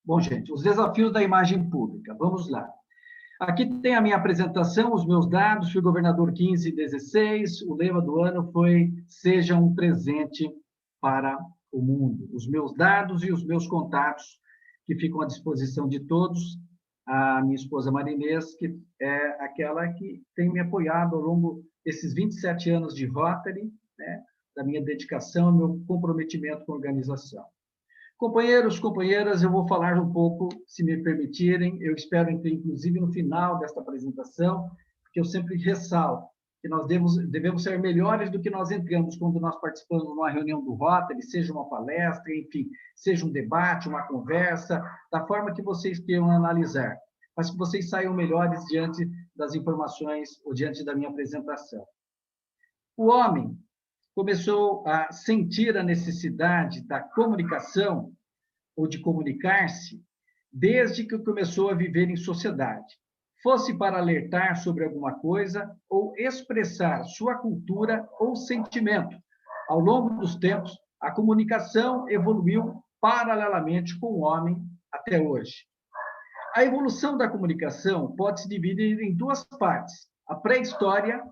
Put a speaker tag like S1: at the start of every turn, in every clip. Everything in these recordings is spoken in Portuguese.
S1: Bom, gente, os desafios da imagem pública. Vamos lá. Aqui tem a minha apresentação, os meus dados. Fui governador 15 e 16. O lema do ano foi Seja um presente para o mundo. Os meus dados e os meus contatos, que ficam à disposição de todos. A minha esposa Marinês, que é aquela que tem me apoiado ao longo desses 27 anos de Rotary, né, da minha dedicação, meu comprometimento com a organização. Companheiros, companheiras, eu vou falar um pouco, se me permitirem, eu espero, inclusive, no final desta apresentação, porque eu sempre ressalto que nós devemos ser melhores do que nós entramos quando nós participamos de uma reunião do Rotary, seja uma palestra, enfim, seja um debate, uma conversa, da forma que vocês queiram analisar, mas que vocês saiam melhores diante das informações ou diante da minha apresentação. O homem começou a sentir a necessidade da comunicação ou de comunicar-se desde que começou a viver em sociedade, fosse para alertar sobre alguma coisa ou expressar sua cultura ou sentimento. Ao longo dos tempos, a comunicação evoluiu paralelamente com o homem até hoje. A evolução da comunicação pode se dividir em duas partes, a pré-história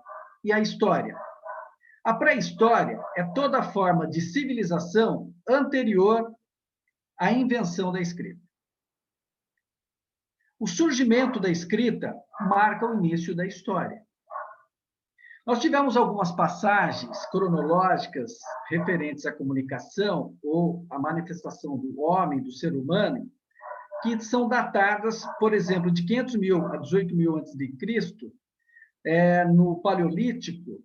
S1: e a história. A pré-história é toda forma de civilização anterior à invenção da escrita. O surgimento da escrita marca o início da história. Nós tivemos algumas passagens cronológicas referentes à comunicação ou à manifestação do homem, do ser humano, que são datadas, por exemplo, de 500.000 a 18.000 a.C., no Paleolítico.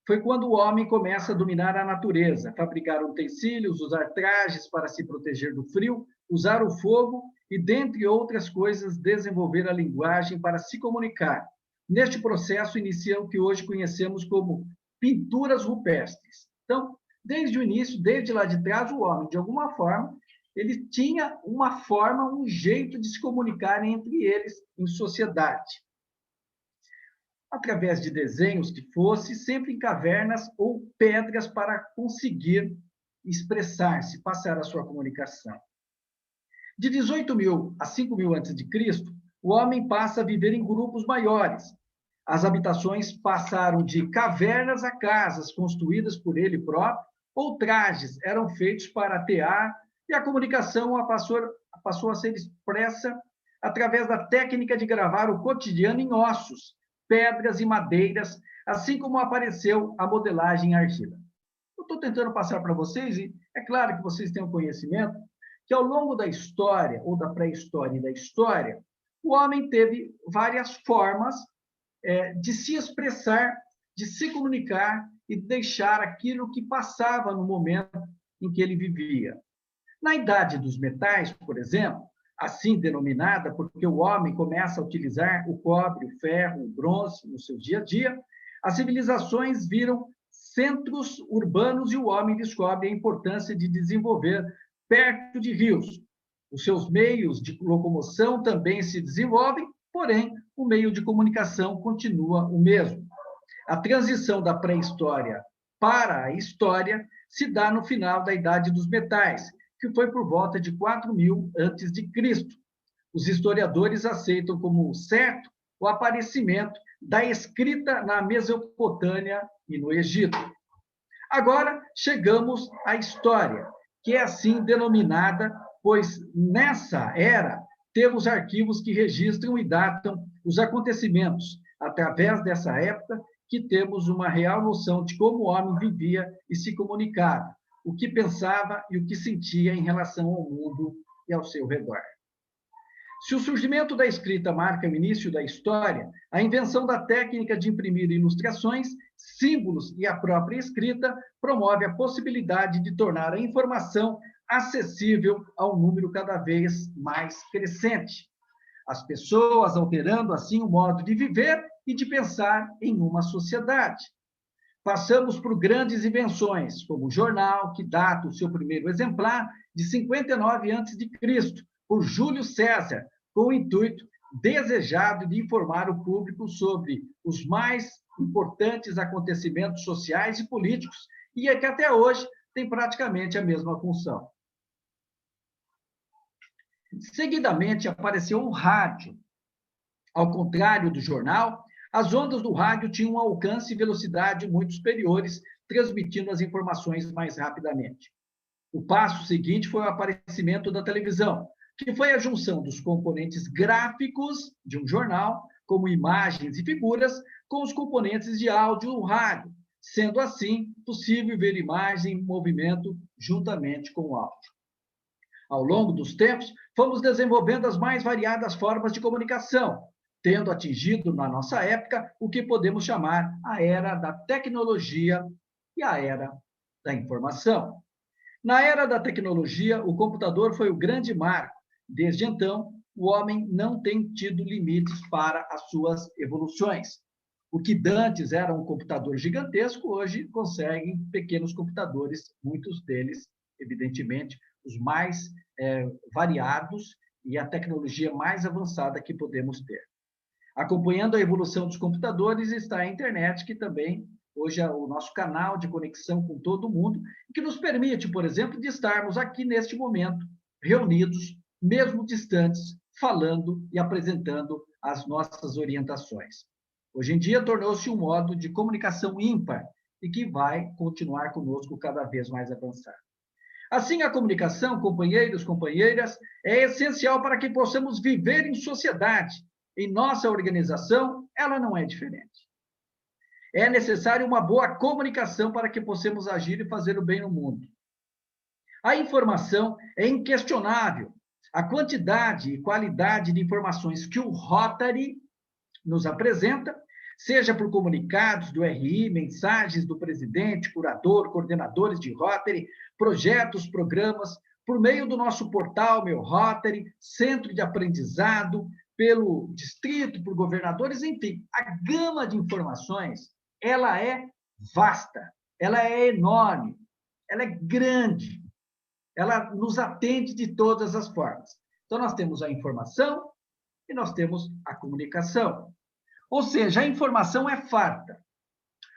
S1: Foi quando o homem começa a dominar a natureza, fabricar utensílios, usar trajes para se proteger do frio, usar o fogo e, dentre outras coisas, desenvolver a linguagem para se comunicar. Neste processo, inicia o que hoje conhecemos como pinturas rupestres. Então, desde o início, desde lá de trás, o homem, de alguma forma, ele tinha uma forma, um jeito de se comunicar entre eles em sociedade, através de desenhos que fosse, sempre em cavernas ou pedras para conseguir expressar-se, passar a sua comunicação. De 18.000 a 5.000 a.C., o homem passa a viver em grupos maiores. As habitações passaram de cavernas a casas construídas por ele próprio, ou trajes eram feitos para tear, e a comunicação passou a ser expressa através da técnica de gravar o cotidiano em ossos, pedras e madeiras, assim como apareceu a modelagem em argila. Eu estou tentando passar para vocês, e é claro que vocês têm o conhecimento, que ao longo da história, ou da pré-história e da história, o homem teve várias formas de se expressar, de se comunicar e deixar aquilo que passava no momento em que ele vivia. Na Idade dos Metais, por exemplo, assim denominada, porque o homem começa a utilizar o cobre, o ferro, o bronze no seu dia a dia, as civilizações viram centros urbanos e o homem descobre a importância de desenvolver perto de rios. Os seus meios de locomoção também se desenvolvem, porém, o meio de comunicação continua o mesmo. A transição da pré-história para a história se dá no final da Idade dos Metais, que foi por volta de 4.000 a.C. Os historiadores aceitam como certo o aparecimento da escrita na Mesopotâmia e no Egito. Agora, chegamos à história, que é assim denominada, pois nessa era temos arquivos que registram e datam os acontecimentos. Através dessa época que temos uma real noção de como o homem vivia e se comunicava, o que pensava e o que sentia em relação ao mundo e ao seu redor. Se o surgimento da escrita marca o início da história, a invenção da técnica de imprimir ilustrações, símbolos e a própria escrita promove a possibilidade de tornar a informação acessível a um número cada vez mais crescente. As pessoas alterando assim o modo de viver e de pensar em uma sociedade. Passamos por grandes invenções, como o jornal, que data o seu primeiro exemplar de 59 a.C., por Júlio César, com o intuito desejado de informar o público sobre os mais importantes acontecimentos sociais e políticos, e é que até hoje tem praticamente a mesma função. Seguidamente apareceu o rádio. Ao contrário do jornal, as ondas do rádio tinham um alcance e velocidade muito superiores, transmitindo as informações mais rapidamente. O passo seguinte foi o aparecimento da televisão, que foi a junção dos componentes gráficos de um jornal, como imagens e figuras, com os componentes de áudio do rádio, sendo assim possível ver imagem em movimento juntamente com o áudio. Ao longo dos tempos, fomos desenvolvendo as mais variadas formas de comunicação, tendo atingido, na nossa época, o que podemos chamar a era da tecnologia e a era da informação. Na era da tecnologia, o computador foi o grande marco. Desde então, o homem não tem tido limites para as suas evoluções. O que dantes era um computador gigantesco, hoje conseguem pequenos computadores, muitos deles, evidentemente, os mais variados e a tecnologia mais avançada que podemos ter. Acompanhando a evolução dos computadores está a internet, que também hoje é o nosso canal de conexão com todo mundo, que nos permite, por exemplo, de estarmos aqui neste momento, reunidos, mesmo distantes, falando e apresentando as nossas orientações. Hoje em dia tornou-se um modo de comunicação ímpar e que vai continuar conosco cada vez mais avançado. Assim, a comunicação, companheiros, companheiras, é essencial para que possamos viver em sociedade. Em nossa organização, ela não é diferente. É necessário uma boa comunicação para que possamos agir e fazer o bem no mundo. A informação é inquestionável. A quantidade e qualidade de informações que o Rotary nos apresenta, seja por comunicados do RI, mensagens do presidente, curador, coordenadores de Rotary, projetos, programas, por meio do nosso portal Meu Rotary, centro de aprendizado, pelo distrito, por governadores, enfim, a gama de informações, ela é vasta, ela é enorme, ela é grande, ela nos atende de todas as formas. Então, nós temos a informação e nós temos a comunicação. Ou seja, a informação é farta.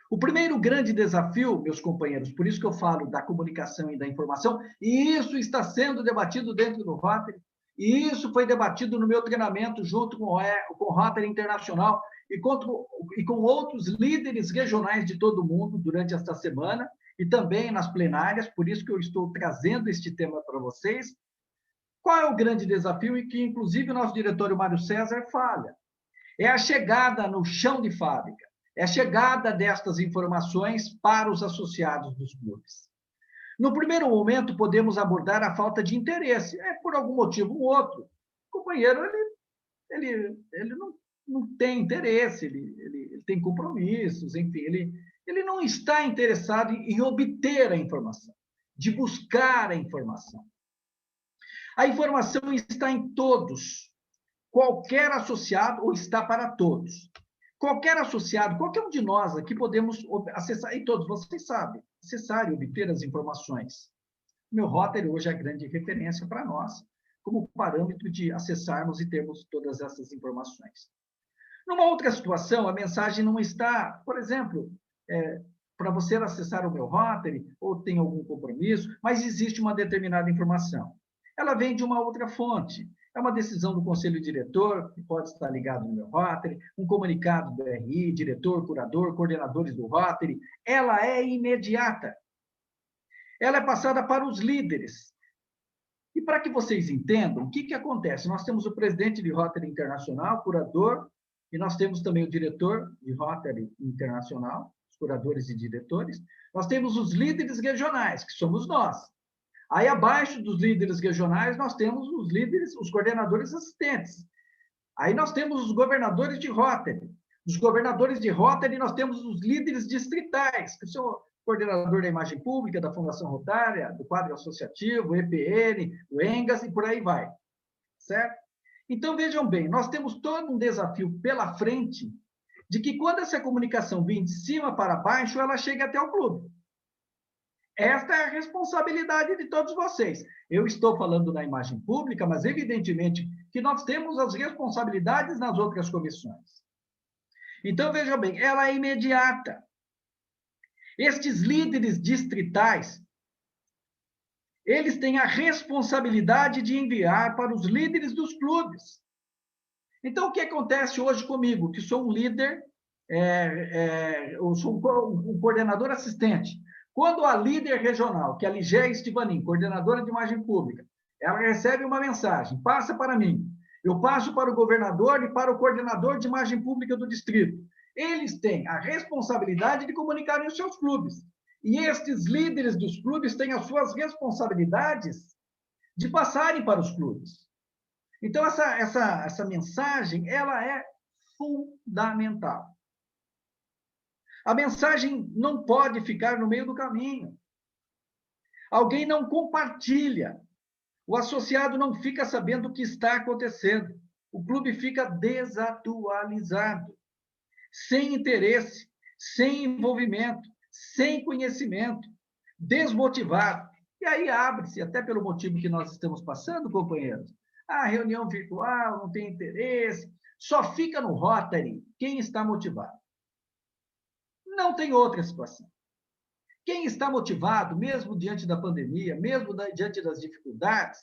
S1: O primeiro grande desafio, meus companheiros, por isso que eu falo da comunicação e da informação, e isso está sendo debatido dentro do Rotary, e isso foi debatido no meu treinamento junto com o Rotary Internacional e com outros líderes regionais de todo o mundo durante esta semana, e também nas plenárias, por isso que eu estou trazendo este tema para vocês. Qual é o grande desafio e que, inclusive, o nosso diretor, o Mário César, fala? É a chegada no chão de fábrica, é a chegada destas informações para os associados dos clubes. No primeiro momento, podemos abordar a falta de interesse, por algum motivo ou outro. O companheiro, ele não tem interesse, ele tem compromissos, enfim, ele não está interessado em obter a informação, de buscar a informação. A informação está em todos, qualquer associado ou está para todos. Qualquer associado, qualquer um de nós aqui podemos acessar, e todos vocês sabem, acessar e obter as informações. O meu Rotary hoje é a grande referência para nós, como parâmetro de acessarmos e termos todas essas informações. Numa outra situação, a mensagem não está, por exemplo, para você acessar o meu Rotary, ou tem algum compromisso, mas existe uma determinada informação. Ela vem de uma outra fonte. É uma decisão do conselho diretor, que pode estar ligado no meu Rotary, um comunicado do RI, diretor, curador, coordenadores do Rotary. Ela é imediata. Ela é passada para os líderes. E para que vocês entendam, o que acontece? Nós temos o presidente de Rotary Internacional, curador, e nós temos também o diretor de Rotary Internacional, os curadores e diretores. Nós temos os líderes regionais, que somos nós. Aí, abaixo dos líderes regionais, nós temos os líderes, os coordenadores assistentes. Aí nós temos os governadores de Rotary. Os governadores de Rotary, nós temos os líderes distritais, que são o coordenador da imagem pública, da Fundação Rotária, do quadro associativo, o EPN, o ENGAS e por aí vai. Certo? Então, vejam bem, nós temos todo um desafio pela frente de que quando essa comunicação vem de cima para baixo, ela chega até o clube. Esta é a responsabilidade de todos vocês. Eu estou falando da imagem pública, mas evidentemente que nós temos as responsabilidades nas outras comissões. Então, veja bem, ela é imediata. Estes líderes distritais, Eles têm a responsabilidade de enviar para os líderes dos clubes. Então, o que acontece hoje comigo, que sou um líder, eu sou um coordenador assistente. Quando a líder regional, que é a Ligéia Estivanin, coordenadora de imagem pública, ela recebe uma mensagem, passa para mim. Eu passo para o governador e para o coordenador de imagem pública do distrito. Eles têm a responsabilidade de comunicarem os seus clubes. E estes líderes dos clubes têm as suas responsabilidades de passarem para os clubes. Então, essa mensagem, ela é fundamental. A mensagem não pode ficar no meio do caminho. Alguém não compartilha. O associado não fica sabendo o que está acontecendo. O clube fica desatualizado, sem interesse, sem envolvimento, sem conhecimento, desmotivado. E aí abre-se, até pelo motivo que nós estamos passando, companheiros, a reunião virtual, não tem interesse, só fica no Rotary quem está motivado. Não tem outra situação. Quem está motivado, mesmo diante da pandemia, mesmo diante das dificuldades,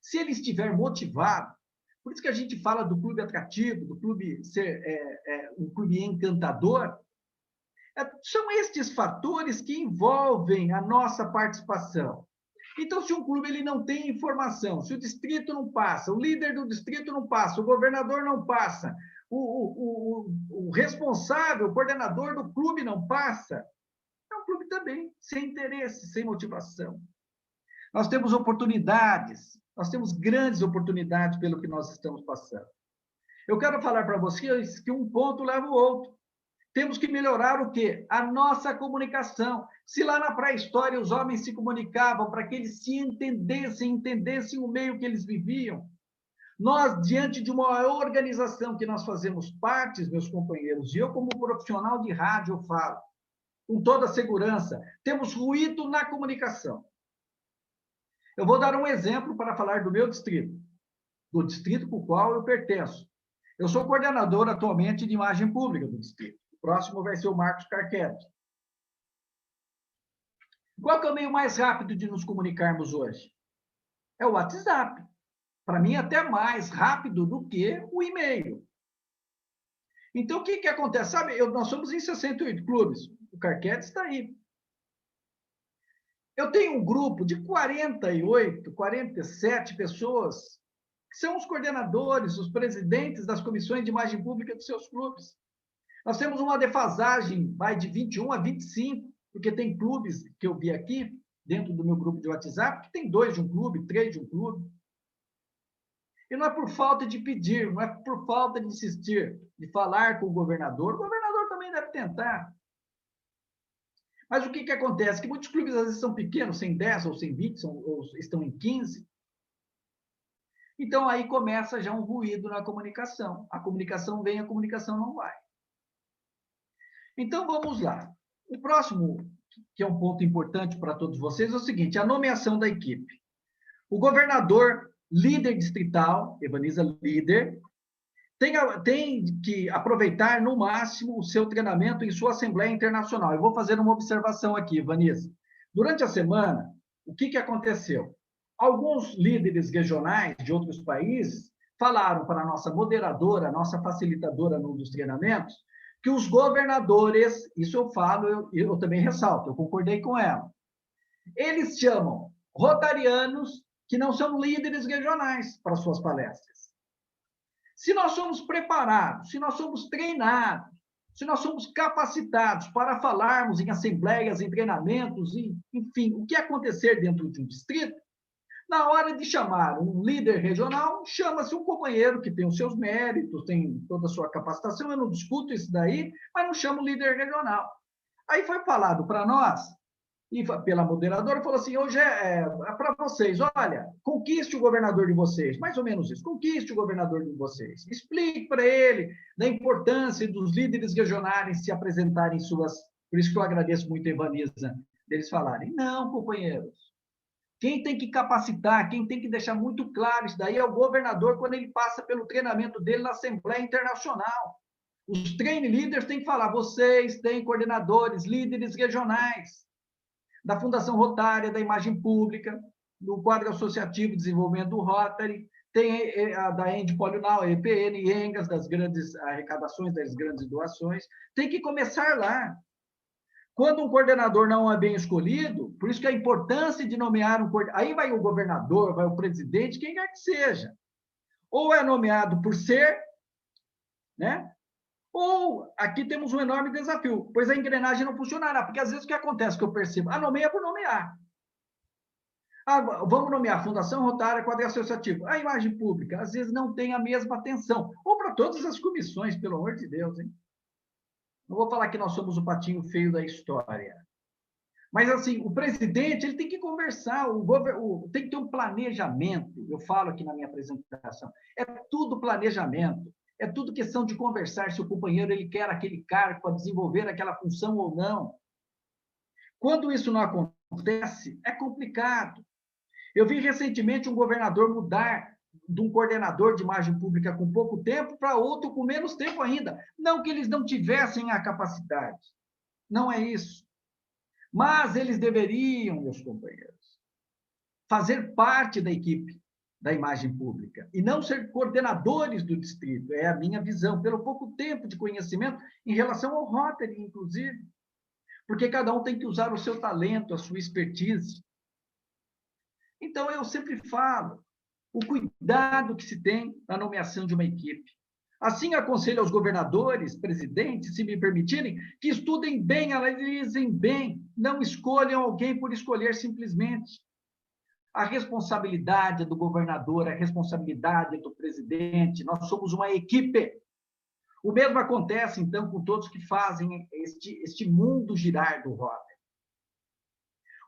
S1: se ele estiver motivado, por isso que a gente fala do clube atrativo, do clube ser um clube encantador, são estes fatores que envolvem a nossa participação. Então, se um clube ele não tem informação, se o distrito não passa, o líder do distrito não passa, o governador não passa, o responsável, o coordenador do clube não passa, é um clube também sem interesse, sem motivação. Nós temos oportunidades, nós temos grandes oportunidades pelo que nós estamos passando. Eu quero falar para vocês que um ponto leva o outro. Temos que melhorar o quê? A nossa comunicação. Se lá na pré-história os homens se comunicavam para que eles se entendessem o meio que eles viviam, nós, diante de uma organização que nós fazemos parte, meus companheiros, e eu como profissional de rádio eu falo, com toda a segurança, temos ruído na comunicação. Eu vou dar um exemplo para falar do meu distrito, do distrito com o qual eu pertenço. Eu sou coordenador atualmente de imagem pública do distrito. O próximo vai ser o Marcos Carquete. Qual que é o meio mais rápido de nos comunicarmos hoje? É o WhatsApp. Para mim, até mais rápido do que o e-mail. Então, o que acontece? Sabe, nós somos em 68 clubes. O Carquete está aí. Eu tenho um grupo de 48, 47 pessoas, que são os coordenadores, os presidentes das comissões de imagem pública dos seus clubes. Nós temos uma defasagem, vai de 21 a 25, porque tem clubes que eu vi aqui, dentro do meu grupo de WhatsApp, que tem 2 de um clube, 3 de um clube. E não é por falta de pedir, não é por falta de insistir, de falar com o governador também deve tentar. Mas o que acontece? Que muitos clubes às vezes são pequenos, sem 10 ou sem 20, ou estão em 15. Então, aí começa já um ruído na comunicação. A comunicação vem, a comunicação não vai. Então, vamos lá. O próximo, que é um ponto importante para todos vocês, é o seguinte, a nomeação da equipe. O governador, líder distrital, Evaniza líder, tem que aproveitar no máximo o seu treinamento em sua Assembleia Internacional. Eu vou fazer uma observação aqui, Vanessa. Durante a semana, o que aconteceu? Alguns líderes regionais de outros países falaram para a nossa moderadora, a nossa facilitadora dos treinamentos, que os governadores, isso eu falo, eu também ressalto, eu concordei com ela, eles chamam rotarianos que não são líderes regionais para suas palestras. Se nós somos preparados, se nós somos treinados, se nós somos capacitados para falarmos em assembleias, em treinamentos, enfim, o que acontecer dentro de um distrito, na hora de chamar um líder regional, chama-se um companheiro que tem os seus méritos, tem toda a sua capacitação, eu não discuto isso daí, mas não chamo líder regional. Aí foi falado para nós, e pela moderadora, falou assim, hoje é para vocês, olha, conquiste o governador de vocês, mais ou menos isso, conquiste o governador de vocês, explique para ele da importância dos líderes regionais se apresentarem suas, por isso que eu agradeço muito a Evaniza, deles falarem, não, companheiros, quem tem que capacitar, quem tem que deixar muito claro isso daí é o governador quando ele passa pelo treinamento dele na Assembleia Internacional. Os train leaders têm que falar, vocês têm coordenadores, líderes regionais, da Fundação Rotária, da Imagem Pública, no quadro associativo de desenvolvimento do Rotary, tem a da Ende Polional, a EPN, Engas, das grandes arrecadações, das grandes doações. Tem que começar lá. Quando um coordenador não é bem escolhido, por isso que a importância de nomear um coordenador, aí vai o governador, vai o presidente, quem quer que seja. Ou é nomeado por ser, né? Ou aqui temos um enorme desafio, pois a engrenagem não funcionará, porque às vezes o que acontece que eu percebo? Nomeia por nomear. Vamos nomear a Fundação Rotária, quadro associativo. A imagem pública, às vezes, não tem a mesma atenção. Ou para todas as comissões, pelo amor de Deus, hein? Não vou falar que nós somos o patinho feio da história. Mas, assim, o presidente, ele tem que conversar, tem que ter um planejamento. Eu falo aqui na minha apresentação. É tudo planejamento. É tudo questão de conversar se o companheiro ele quer aquele cargo para desenvolver aquela função ou não. Quando isso não acontece, é complicado. Eu vi recentemente um governador mudar de um coordenador de imagem pública com pouco tempo para outro com menos tempo ainda. Não que eles não tivessem a capacidade. Não é isso. Mas eles deveriam, meus companheiros, fazer parte da equipe da imagem pública e não ser coordenadores do distrito. É a minha visão, pelo pouco tempo de conhecimento em relação ao Rotary, inclusive. Porque cada um tem que usar o seu talento, a sua expertise. Então, eu sempre falo, o cuidado que se tem na nomeação de uma equipe. Assim, aconselho aos governadores, presidentes, se me permitirem, que estudem bem, analisem bem, não escolham alguém por escolher simplesmente. A responsabilidade é do governador, a responsabilidade é do presidente, nós somos uma equipe. O mesmo acontece, então, com todos que fazem este mundo girar do Rotary.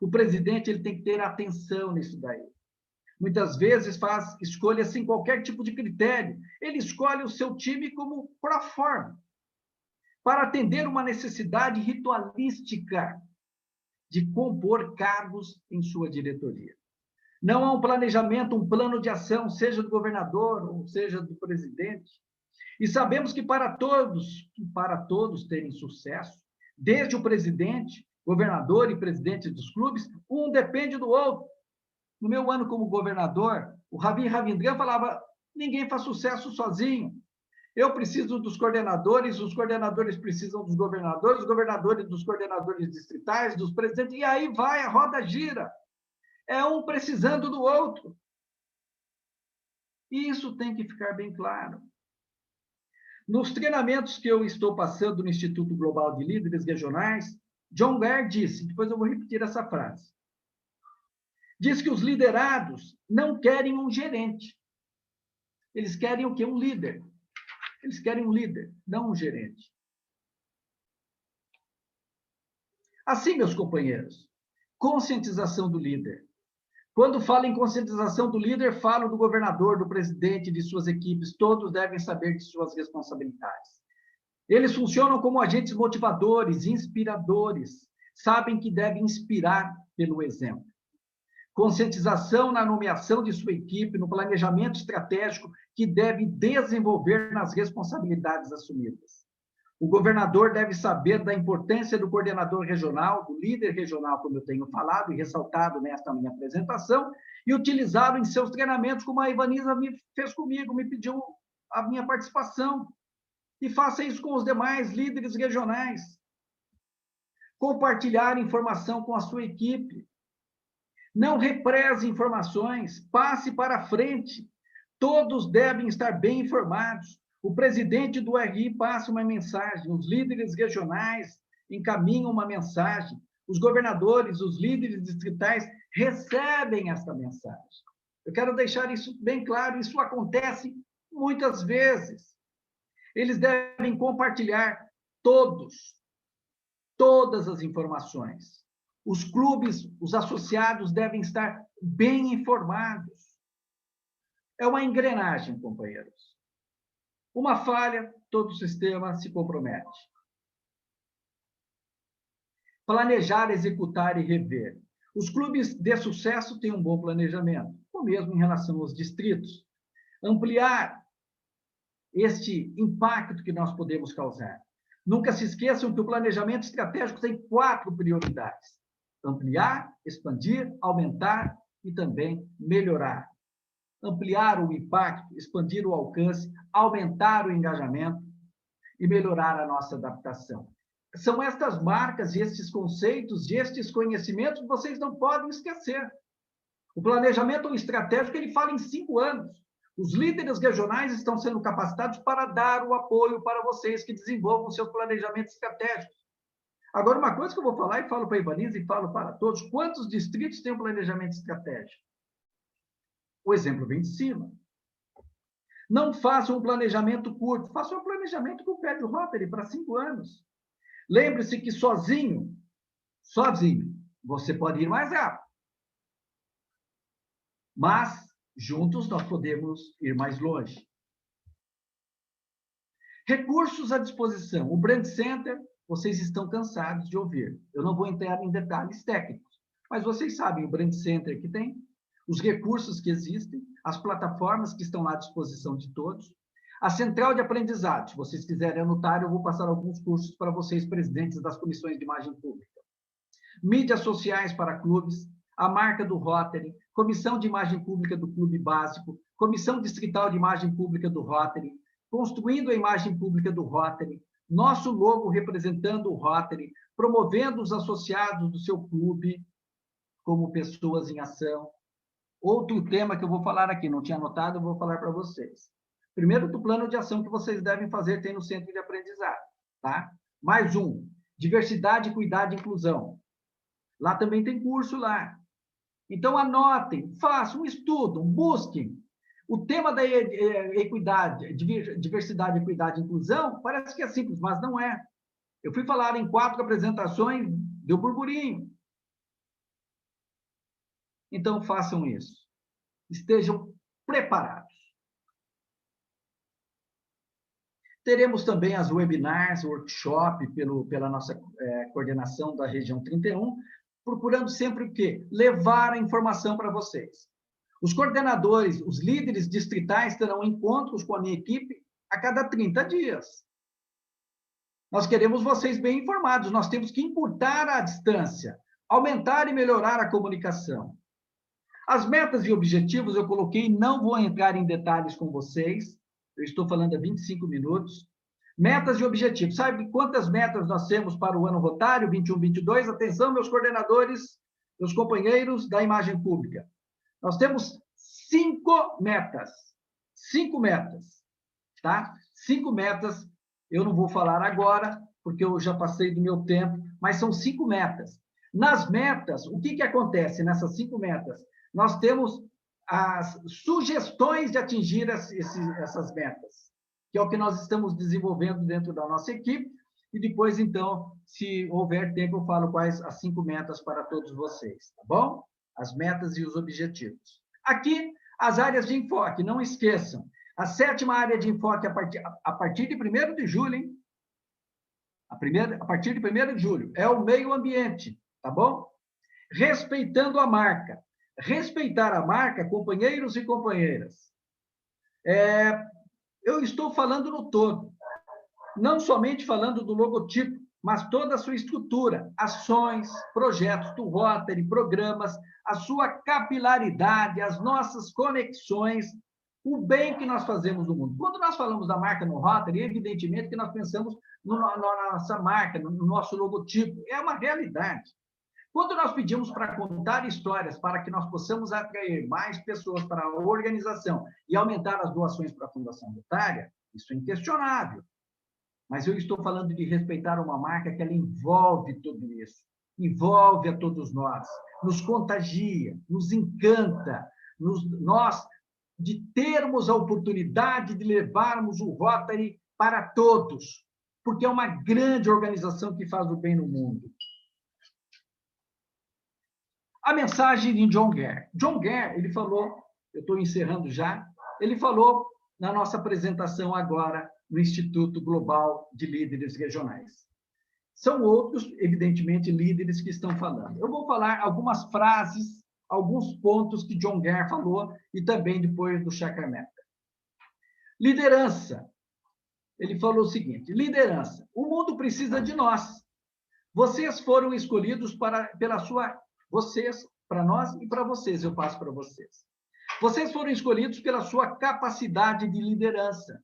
S1: O presidente ele tem que ter atenção nisso daí. Muitas vezes faz escolha sem qualquer tipo de critério. Ele escolhe o seu time como pro forma, para atender uma necessidade ritualística de compor cargos em sua diretoria. Não há um planejamento, um plano de ação, seja do governador ou seja do presidente. E sabemos que para todos terem sucesso, desde o presidente, governador e presidente dos clubes, um depende do outro. No meu ano como governador, o Ravi Ravindran falava, ninguém faz sucesso sozinho. Eu preciso dos coordenadores, os coordenadores precisam dos governadores, os governadores dos coordenadores distritais, dos presidentes, e aí vai, a roda gira. É um precisando do outro. E isso tem que ficar bem claro. Nos treinamentos que eu estou passando no Instituto Global de Líderes Regionais, John Gare disse, depois eu vou repetir essa frase, diz que os liderados não querem um gerente. Eles querem o quê? Um líder. Eles querem um líder, não um gerente. Assim, meus companheiros, conscientização do líder. Quando falo em conscientização do líder, falo do governador, do presidente, de suas equipes. Todos devem saber de suas responsabilidades. Eles funcionam como agentes motivadores, inspiradores. Sabem que devem inspirar pelo exemplo. Conscientização na nomeação de sua equipe, no planejamento estratégico que deve desenvolver nas responsabilidades assumidas. O governador deve saber da importância do coordenador regional, do líder regional, como eu tenho falado e ressaltado nesta minha apresentação, e utilizá-lo em seus treinamentos, como a Ivanisa me fez comigo, me pediu a minha participação. E faça isso com os demais líderes regionais. Compartilhar informação com a sua equipe. Não represe informações, passe para frente. Todos devem estar bem informados. O presidente do RI passa uma mensagem, os líderes regionais encaminham uma mensagem, os governadores, os líderes distritais recebem esta mensagem. Eu quero deixar isso bem claro, isso acontece muitas vezes. Eles devem compartilhar todas as informações. Os clubes, os associados devem estar bem informados. É uma engrenagem, companheiros. Uma falha, todo o sistema se compromete. Planejar, executar e rever. Os clubes de sucesso têm um bom planejamento, o mesmo em relação aos distritos. Ampliar este impacto que nós podemos causar. Nunca se esqueçam que o planejamento estratégico tem 4 prioridades: ampliar, expandir, aumentar e também melhorar. Ampliar o impacto, expandir o alcance, aumentar o engajamento e melhorar a nossa adaptação. São estas marcas, estes conceitos, estes conhecimentos que vocês não podem esquecer. O planejamento estratégico, ele fala em 5 anos. Os líderes regionais estão sendo capacitados para dar o apoio para vocês que desenvolvam seus planejamentos estratégicos. Agora, uma coisa que eu vou falar, e falo para a Ivanise e falo para todos, quantos distritos têm um planejamento estratégico? O exemplo vem de cima. Não façam um planejamento curto, façam um planejamento com pé de Rotary para 5 anos. Lembre-se que sozinho, você pode ir mais rápido. Mas, juntos, nós podemos ir mais longe. Recursos à disposição. O Brand Center, vocês estão cansados de ouvir. Eu não vou entrar em detalhes técnicos, mas vocês sabem o Brand Center que tem, os recursos que existem, as plataformas que estão lá à disposição de todos. A central de aprendizado, se vocês quiserem anotar, eu vou passar alguns cursos para vocês, presidentes das comissões de imagem pública. Mídias sociais para clubes, a marca do Rotary, comissão de imagem pública do Clube Básico, comissão distrital de imagem pública do Rotary, construindo a imagem pública do Rotary, nosso logo representando o Rotary, promovendo os associados do seu clube como pessoas em ação. Outro tema que eu vou falar aqui, não tinha anotado, eu vou falar para vocês. Primeiro, do plano de ação que vocês devem fazer, tem no centro de aprendizado, tá? Mais um, diversidade, equidade e inclusão. Lá também tem curso lá. Então, anotem, façam, estudam, busquem. O tema da equidade, diversidade, equidade e inclusão, parece que é simples, mas não é. Eu fui falar em 4 apresentações, deu burburinho. Então, façam isso. Estejam preparados. Teremos também as webinars, workshop, pela nossa coordenação da região 31, procurando sempre o quê? Levar a informação para vocês. Os coordenadores, os líderes distritais terão encontros com a minha equipe a cada 30 dias. Nós queremos vocês bem informados, nós temos que encurtar a distância, aumentar e melhorar a comunicação. As metas e objetivos eu coloquei, não vou entrar em detalhes com vocês, eu estou falando há 25 minutos. Metas e objetivos. Sabe quantas metas nós temos para o ano rotário, 21-22? Atenção, meus coordenadores, meus companheiros da imagem pública. Nós temos 5 metas. 5 metas, tá? 5 metas, eu não vou falar agora, porque eu já passei do meu tempo, mas são 5 metas. Nas metas, o que acontece nessas 5 metas? Nós temos as sugestões de atingir essas metas, que é o que nós estamos desenvolvendo dentro da nossa equipe, e depois, então, se houver tempo, eu falo quais as 5 metas para todos vocês, tá bom? As metas e os objetivos. Aqui, as áreas de enfoque, não esqueçam. A 7ª área de enfoque, a partir de 1º de julho, hein? A partir de 1º de julho, é o meio ambiente, tá bom? Respeitando a marca. Respeitar a marca, companheiros e companheiras. Eu estou falando no todo, não somente falando do logotipo, mas toda a sua estrutura, ações, projetos do Rotary, programas, a sua capilaridade, as nossas conexões, o bem que nós fazemos no mundo. Quando nós falamos da marca no Rotary, evidentemente que nós pensamos na nossa marca, no nosso logotipo, é uma realidade. Quando nós pedimos para contar histórias para que nós possamos atrair mais pessoas para a organização e aumentar as doações para a Fundação Rotária, isso é inquestionável. Mas eu estou falando de respeitar uma marca que ela envolve tudo isso, envolve a todos nós, nos contagia, nos encanta, nós de termos a oportunidade de levarmos o Rotary para todos, porque é uma grande organização que faz o bem no mundo. A mensagem de John Gare. John Gare, ele falou, eu estou encerrando já, ele falou na nossa apresentação agora no Instituto Global de Líderes Regionais. São outros, evidentemente, líderes que estão falando. Eu vou falar algumas frases, alguns pontos que John Gare falou e também depois do Chakrameta. Liderança. Ele falou o seguinte, liderança. O mundo precisa de nós. Vocês foram escolhidos para nós e para vocês, eu passo para vocês. Vocês foram escolhidos pela sua capacidade de liderança.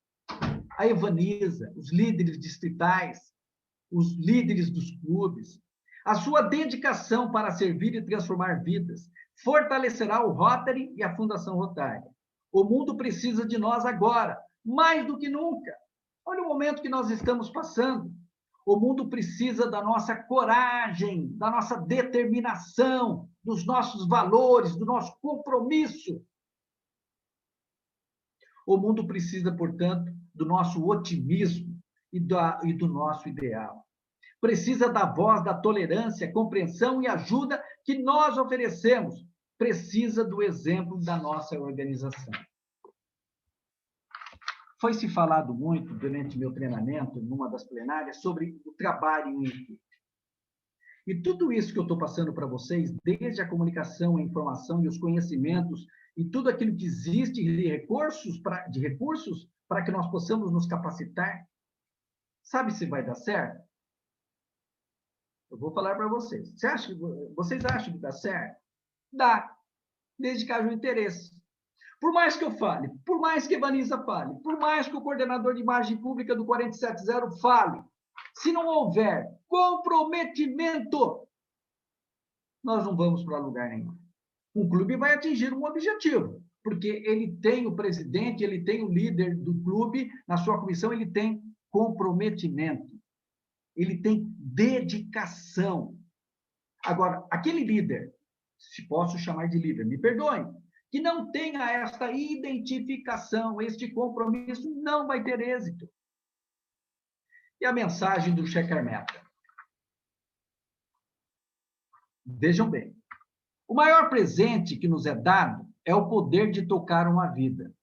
S1: A Evanisa, os líderes distritais, os líderes dos clubes, a sua dedicação para servir e transformar vidas fortalecerá o Rotary e a Fundação Rotária. O mundo precisa de nós agora, mais do que nunca. Olha o momento que nós estamos passando. O mundo precisa da nossa coragem, da nossa determinação, dos nossos valores, do nosso compromisso. O mundo precisa, portanto, do nosso otimismo e do nosso ideal. Precisa da voz da tolerância, compreensão e ajuda que nós oferecemos. Precisa do exemplo da nossa organização. Foi se falado muito durante meu treinamento, numa das plenárias, sobre o trabalho em equipe. E tudo isso que eu estou passando para vocês, desde a comunicação, a informação e os conhecimentos, e tudo aquilo que existe de recursos para que nós possamos nos capacitar, sabe se vai dar certo? Eu vou falar para vocês. Vocês acham que dá certo? Dá, desde que haja um interesse. Por mais que eu fale, por mais que a Evanisa fale, por mais que o coordenador de imagem pública do 470 fale, se não houver comprometimento, nós não vamos para lugar nenhum. Um clube vai atingir um objetivo, porque ele tem o presidente, ele tem o líder do clube, na sua comissão ele tem comprometimento, ele tem dedicação. Agora, aquele líder, se posso chamar de líder, me perdoem, que não tenha esta identificação, este compromisso, não vai ter êxito. E a mensagem do Shekhar Mehta? Vejam bem, o maior presente que nos é dado é o poder de tocar uma vida,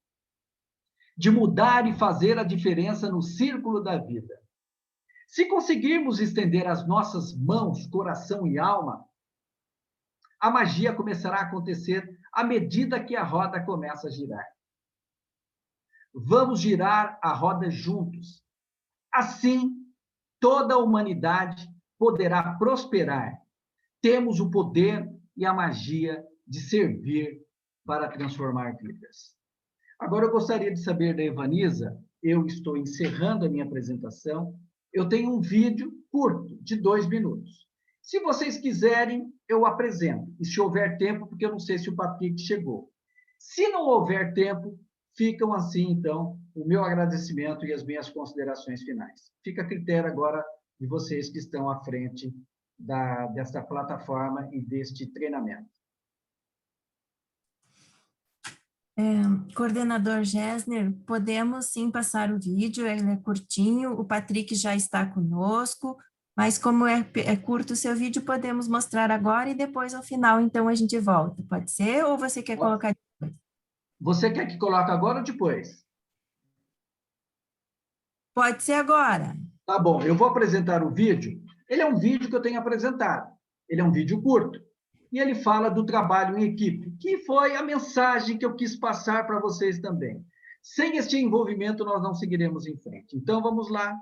S1: de mudar e fazer a diferença no círculo da vida. Se conseguirmos estender as nossas mãos, coração e alma, a magia começará a acontecer à medida que a roda começa a girar. Vamos girar a roda juntos. Assim, toda a humanidade poderá prosperar. Temos o poder e a magia de servir para transformar vidas. Agora, eu gostaria de saber da Evanisa, eu estou encerrando a minha apresentação, eu tenho um vídeo curto, de 2 minutos. Se vocês quiserem, eu apresento. E se houver tempo, porque eu não sei se o Patrick chegou. Se não houver tempo, ficam assim, então, o meu agradecimento e as minhas considerações finais. Fica a critério agora de vocês que estão à frente desta plataforma e deste treinamento.
S2: Coordenador Gessner, podemos sim passar o vídeo, ele é curtinho, o Patrick já está conosco, mas como é curto o seu vídeo, podemos mostrar agora e depois ao final, então a gente volta. Pode ser ou você quer colocar depois?
S1: Você quer que coloque agora ou depois?
S2: Pode ser agora.
S1: Tá bom, eu vou apresentar o vídeo. Ele é um vídeo que eu tenho apresentado. Ele é um vídeo curto. E ele fala do trabalho em equipe, que foi a mensagem que eu quis passar para vocês também. Sem este envolvimento, nós não seguiremos em frente. Então, vamos lá.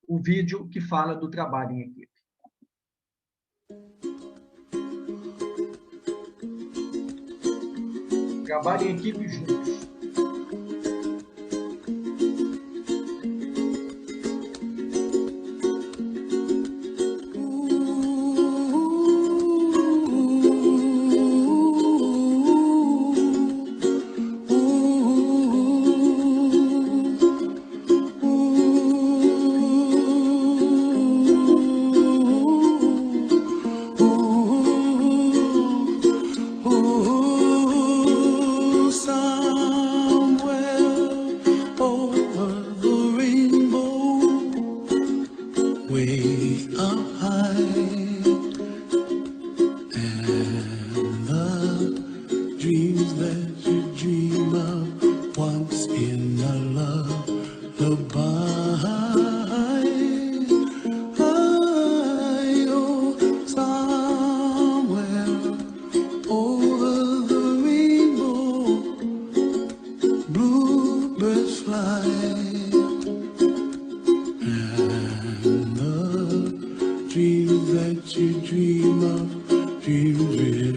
S1: O vídeo que fala do trabalho em equipe. Trabalho em equipe juntos.
S3: Dreams that you dream of, dreams real.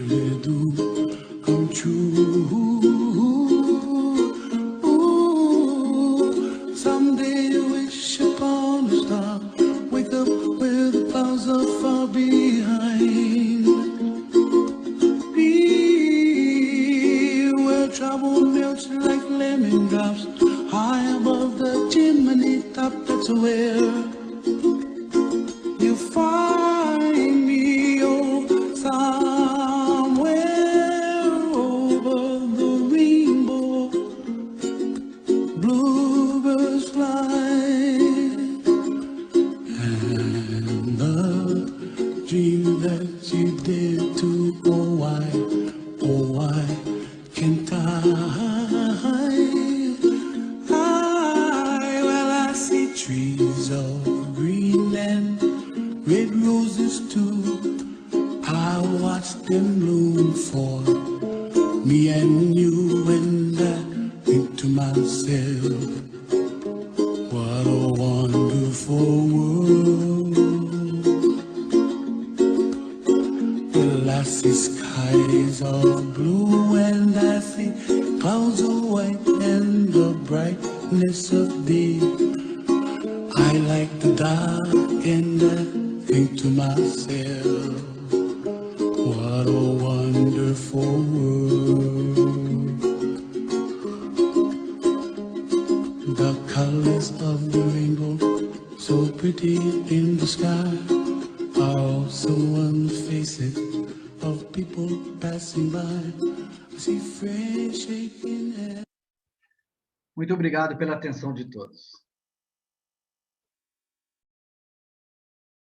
S3: raindrops high above the chimney top. That's where you find me, oh, somewhere over the rainbow. Bluebirds fly, and the dream that you did to, oh why can't well, I see trees of green and red roses too. I watch them bloom for me and you, and I think to myself, what a wonderful world. Well, I see skies of blue and I see clouds of white and the brightness of day. I like the dark and I think to myself, what a wonderful world. The colors of the rainbow, so pretty in the sky, are also on the faces of people passing by. I see friends shaking hands.
S1: Muito obrigado pela atenção de todos.